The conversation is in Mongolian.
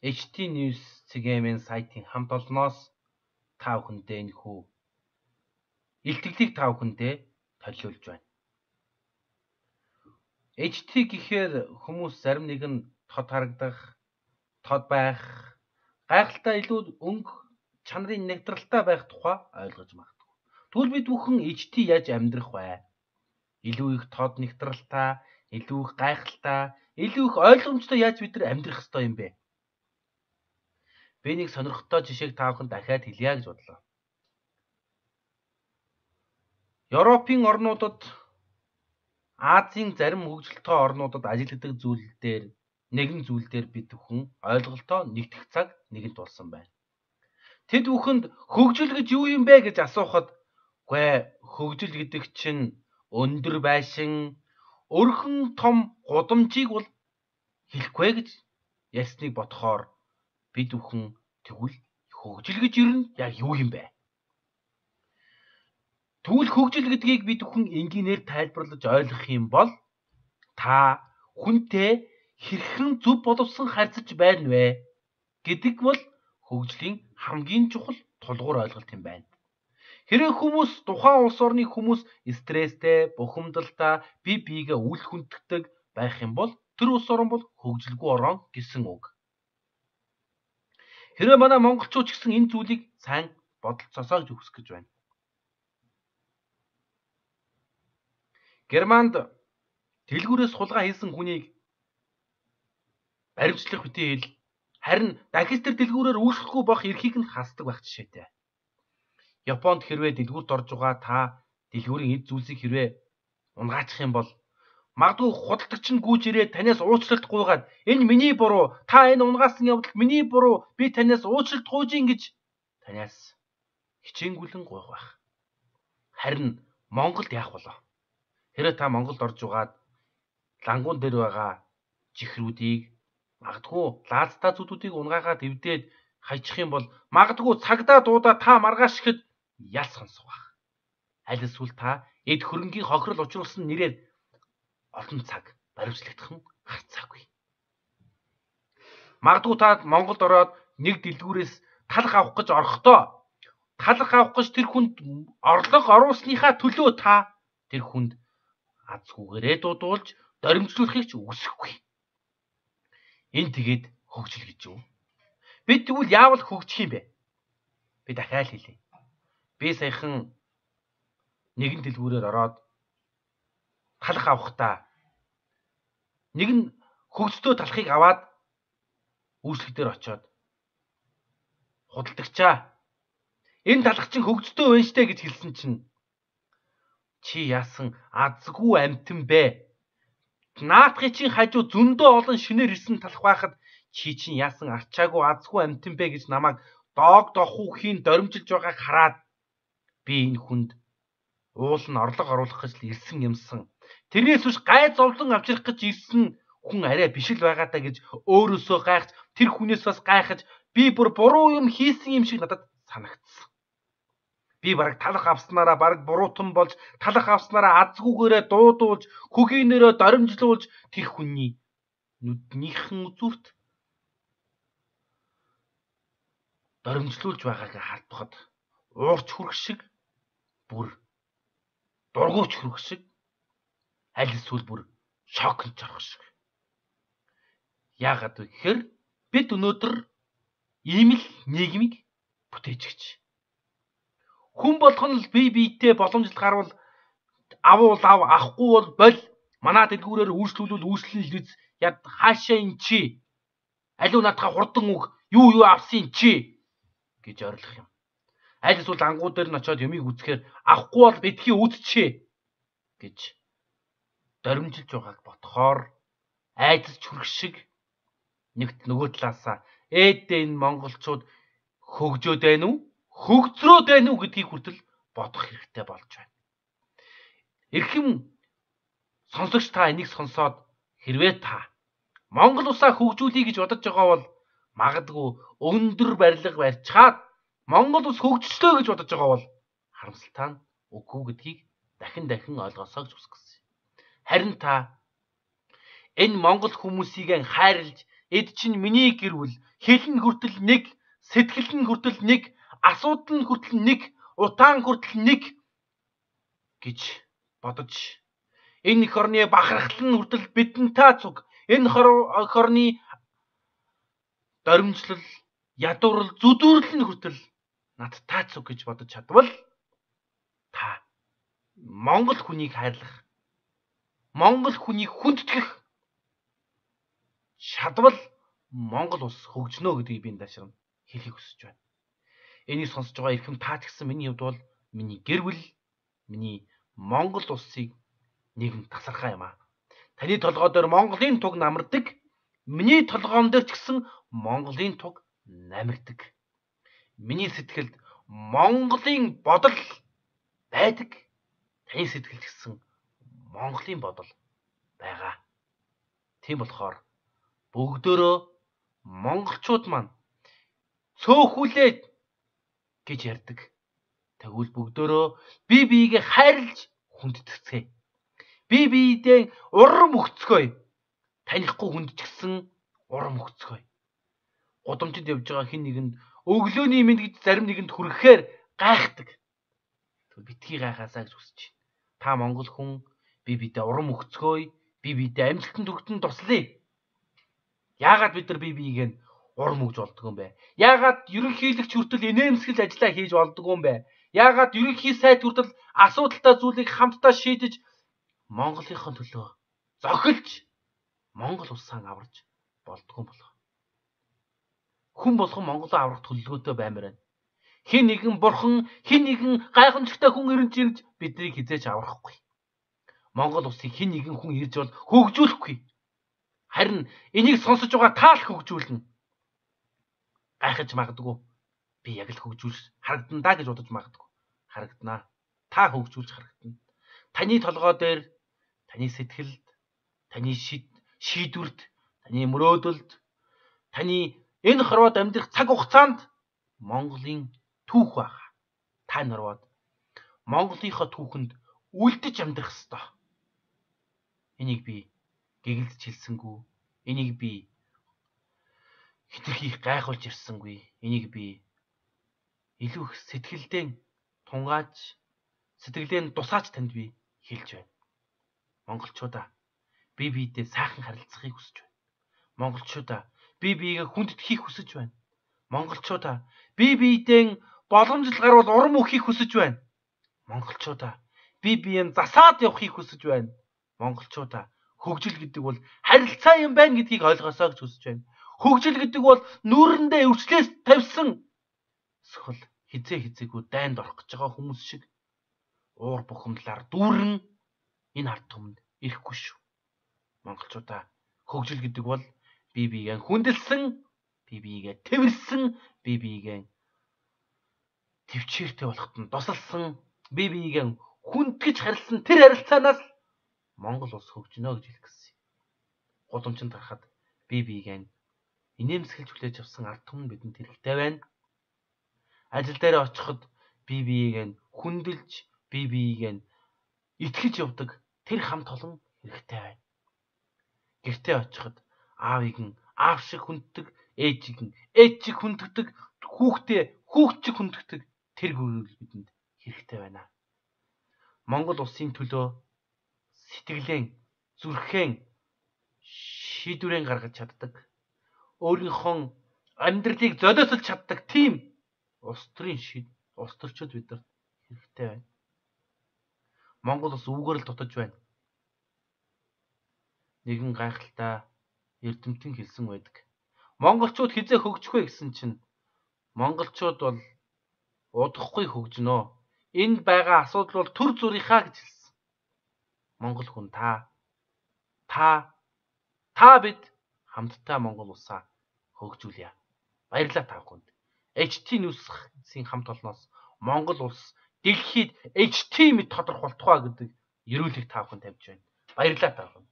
HT News цэгийн сайтын хамт олноос та бүхэндээ энэхүү илтгэлийг та бүхэндээ төлөвлөж байна. HT гэхээр хүмүүс зарим нэг нь тод харагдах, тод байх, гайхалтай илүү өнгө чанарын нэгтралтай байх тухай ойлгож магадгүй. Тэгвэл бид бүхэн HT яаж амьдрах вэ? Илүү их тод нэгтралтай, илүү их гайхалтай, илүү их ойлгомжтой яаж бид нар амьдрах ёстой юм бэ? Би нэг сонирхолтой жишээг та бүхэнд дахиад хэлье гэж бодлоо. Европын орнуудад, Азийн зарим хөгжилтэй орнуудад ажилладаг нэгэн зүйл дээр бид бүхэн ойлголтоо нэгтгэх цаг нэгэнт болсон байна. Тэд бүхэнд хөгжил гэж юу юм бэ гэж асуухад, "Үгүй, хөгжил гэдэг чинь өндөр байшин, өрхөн том гудамжийг бол хэлэхгүй гэж ярьсныг бодохоор бид бүхэн тэгвэл хөгжил гэж ер нь яг юу юм бэ? Тэгвэл хөгжил гэдгийг бид бүхэн энгийнээр тайлбарлаж ойлгох юм бол та хүнтэй хэрхэн зөв боловсон харьцаж байна вэ гэдэг бол хөгжлийн хамгийн чухал тулгуур ойлголт юм байна. Хэрэв хүмүүс тухайн улс орны хүмүүс стресстэй, бухимдалтай, бие биегээ үл хүнддэг байх юм бол тэр улс орн бол хөгжилгүй орн гэсэн үг. Хэрэв манай монголчууд ч гэсэн энэ зүйлийг сайн бодолцоосоо өгсөх гэж байна. Германд дэлгүүрээс хулгай хийсэн хүнийг баримтлах битгий хэл, харин дахиж тэр дэлгүүрээр үйлчлэхгүй байх эрхийг нь хасдаг байх жишээтэй. Японд хэрвээ дэлгүүрт орж байгаа та дэлгүүрийн эд зүйлсийг хэрвээ унгаачих юм бол магадгүй худалдагч нь гүйж ирээд танаас уучлалт гуйгаад энэ миний буруу, та энэ унгаасан явдал миний буруу, би танаас уучлалт гуйж ингэж танаас хичээнгүлэн гуйх байх. Харин Монголд яах болов? Хэрэв та Монголд орж угаад лангуун дээр байгаа чихрүүдийг магадгүй лаазтай зүтүүдийг унгаагаад эвдээд хайчих юм бол магадгүй цагдаа дуудаа та маргааш ихэд ял сонсох байх. Аль эсвэл та эд хөрөнгийн хохирол учруулсан нэрээр олон цаг баримтлагдах нь харцаагүй. Магадгүй та Монголд ороод нэг дэлгүүрээс талах авах гэж орохдоо тэр хүнд орлого оруулсныхаа төлөө та тэр хүнд азгүйгээрээ дуудуулж доримжлуулахыг ч үгүйсэхгүй. Энэ тэгээд хөгжил гэж юу? Бид тэгвэл яавал хөгжих юм бэ? Би дахиад хэлье. Би саяхан нэгэн дэлгүүрээр ороод талах авахдаа нэгэн хөгжтөө талахыг аваад үйлчлэг дээр очиод худалдагчаа энэ талах чинь хөгжтөө байна штэ гэж хэлсэн чинь чи яасан азгүй амтэн бэ? Наадхын чинь хажуу зөндөө олон шинээр ирсэн талах байхад чи чинь яасан арчаагүй азгүй амтэн бэ гэж намайг доог дохуухийн доримжилж байгааг хараад би энэ хүнд уул нь орлого оруулах гэж ирсэн юмсан. Тэрнээс биш гай зовлон авчрах гэж ирсэн хүн арай биш л байгаа даа гэж өөрөөсөө гайхаж, тэр хүнээс бас гайхаж би бүр буруу юм хийсэн юм шиг надад санагдсан. Би бараг талах авснараа бараг буруутан болж, талах авснараа азгүйгээрээ дуудуулж, хөгийнөрөө доримжлуулж тэр хүний нүднийхэн үзүүрт доримжлуулж байгааг хардхад уурч хүрэх шиг, бүр дургуйч хүрэх шиг, аль эсвэл бүр шокнд орох шиг. Яагаад вэ гэхээр бид өнөөдөр ийм л нийгмийг бүтээж гэж. Хүн болгон л бие биетэй боломжтой гарвал авуул ав, авахгүй бол боль. Манай дэлгүүрээр үйлчлүүлвэл үйлчлэн л биз. Яд хаашаа ин чи? Алуу надхаа хурдан үг, юу авсан чи гэж орилох юм. Аль эсвэл ангуу дээр нь очиод юмыг үзэхээр авахгүй бол битгий үзчихээ гэж доримжилж байгааг бодохоор айдас чүрх шиг нөгөө талаасаа энэ монголчууд хөгжөөд байна уу? Хөгзрөөд байна уу гэдгийг хүртэл бодох хэрэгтэй болж байна. Эрхэм сонсогч та энийг сонсоод хэрвээ та Монгол улсаа хөгжүүлэе гэж бодож байгаа бол магадгүй өндөр барилга барьчаад Монгол улс хөгжчлөө гэж бодож байгаа бол харамсалтай нь үгүй гэдгийг дахин ойлгосоо гэж хүсэж байна. Харин та энэ Монгол хүмүүсийг хайрлж Эд чинь миний гэр бүл. Хэл нь хүртэл нэг, сэтгэл нь хүртэл нэг, асуудал нь хүртэл нэг, утаан хүртэл нэг гэж бодож энэ эх орны бахархал нь хүртэл бидэнтэй цуг. Энэ эх орны доримжлал, ядуурл, зүдүүрэл нь хүртэл надтай цуг гэж бодож чадвал та Монгол хүнийг хайрлах, Монгол хүнийг хүндэтгэх шадвал Монгол улс хөгжнө гэдгийг би даашрам хэлхийг хүсэж байна. Энийг сонсож байгаа эрхэм та гэсэн миний хувьд бол миний гэр бүл, миний Монгол улсыг нэгэн тасархаа юм аа. Таны толгой дээр Монголын туг намардаг, миний толгоон дээр ч гэсэн Монголын туг намирдаг. Миний сэтгэлд Монголын бодол байдаг. Таны сэтгэлд гэсэн Монголын бодол байгаа. Тийм болохоор бүгдөө монголчууд маань цөөхүүлээд гэж ярьдаг. Тэгвэл бүгдөө бие биегээ хайрлж хүндэтгцгээе. Бие биедээ урам өгцгөөе. Танихгүй хүнд ч гэсэн урам өгцгөөе. Гудамжинд явж байгаа хин нэгэнд өглөөний минь гэж зарим нэгэнд хүрэхээр гайхдаг. Тэгвэл битгий гайхаасаа гэж хүсэж байна. Та монгол хүн бие биедээ урам өгцгөөе. Бие биедээ амжилтанд хүртэн туслая. Яагаад бид нар бие биеийг нь урам өгж болдгоо юм бэ? Яагаад ерөнхийлөгч хүртэл инээмсэглэж ажиллаа хийж болдгоо юм бэ? Яагаад ерөнхий сайд хүртэл асуудалтай зүйлийг хамтдаа шийдэж Монголынхон төлөө зохилж Монгол улсаа аварж болдгоо юм болов? Хүн болгон Монголоо аврах төлөвлөгөөтэй баймаар байна. Хин нэгэн бурхан, хин нэгэн гайхамшигтай хүн ирж биднийг хизээж аврахгүй. Монгол улсыг хин нэгэн хүн ирж бол хөгжүүлэхгүй. Харин энийг сонсож байгаа та л хөгжүүлнэ. Гайхаж магадгүй. Би яг л хөгжүүлж харагдана гэж бодож магадгүй. Харагданаа. Та хөгжүүлж харагдана. Таны толгой дээр, таны сэтгэлд, таны шийдвэрт, таны мөрөөдөлд, таны энэ хорвоод амьдрах цаг хугацаанд Монголын түүх байна. Та нарваад Монголынхоо түүхэнд үлдэж амьдрах ёстой. Энийг би гэгэлж хэлсэнгүй. Энийг би хитрхи гайхуулж ирсэнгүй. Энийг би илүү их сэтгэлдээ тунгааж, сэтгэлдээ тусаач танд би хэлж байна. Монголчуудаа бие биедээ сайхан харилцахыг хүсэж байна. Монголчуудаа бие биегээ хүндэтгэхийг хүсэж байна. Монголчуудаа бие биедээ боломжтой гарвал урам өгөхийг хүсэж байна. Монголчуудаа бие биеийн засаад явахыг хүсэж байна. Монголчуудаа хөгжил гэдэг бол харилцаа юм байна гэдгийг ойлгосоо гэж хүсэж байна. Хөгжил гэдэг бол нүүрэндээ өвчлөөс тавьсан эсвэл хизээгүй дайнд орох гэж байгаа хүмүүс шиг уур бухимдлаар дүүрэн энэ ард түмэнд ирэхгүй шүү. Монголчуудаа хөгжил гэдэг бол бие биегээ хүндэлсэн, бие биегээ тэрсэн, бие биегээ төвчээртэй болоход нь тусалсан, бие биегээ хүндгэж харилсан тэр харилцаанаас Монгол улс хөгжинө гэж хэлэх гэсэн. Гудамжинд гарахад бие биегээ инээмсэглэж хүлээж авсан ард түмэн бидэнд хэрэгтэй байна. Ажил дээр очиход бие биегээ хүндэлж, бие биегээ итгэж явдаг тэр хамт олон хэрэгтэй байна. Гэртээ очиход аавыг нь аав шиг хүнддэг, ээжийг нь ээж шиг хүнддэг, хүүхд шиг хүнддэг тэр гүйл бидэнд хэрэгтэй байна. Монгол улсын төлөө сэтгэлэн, зүрхэн шийдвэрэн гаргаж чаддаг, өөрийнхөө амьдралыг золиослж чаддаг тийм улс төрчид бидэнд хэрэгтэй байна. Монгол улс үүгээр л дутаж байна. Нэгэн гайхалтай эрдэмтэн хэлсэн байдаг. Монголчууд хизээ хөгжих вэ гэсэн чинь монголчууд бол удахгүй хөгжнө. Энд байгаа асуудал бол төр зүрийнхаа гэж хэлсэн. Монгол хүн та бид хамтдаа Монгол улсаа хөгжүүлье. Баярлалаа та бүхэнд. HT News-ийн хамт олноос Монгол улс дэлхийд HT мэд тодорхойлтгоо гэдэг ерөөлийг та бүхэнд тавьж байна. Баярлалаа та бүхэнд.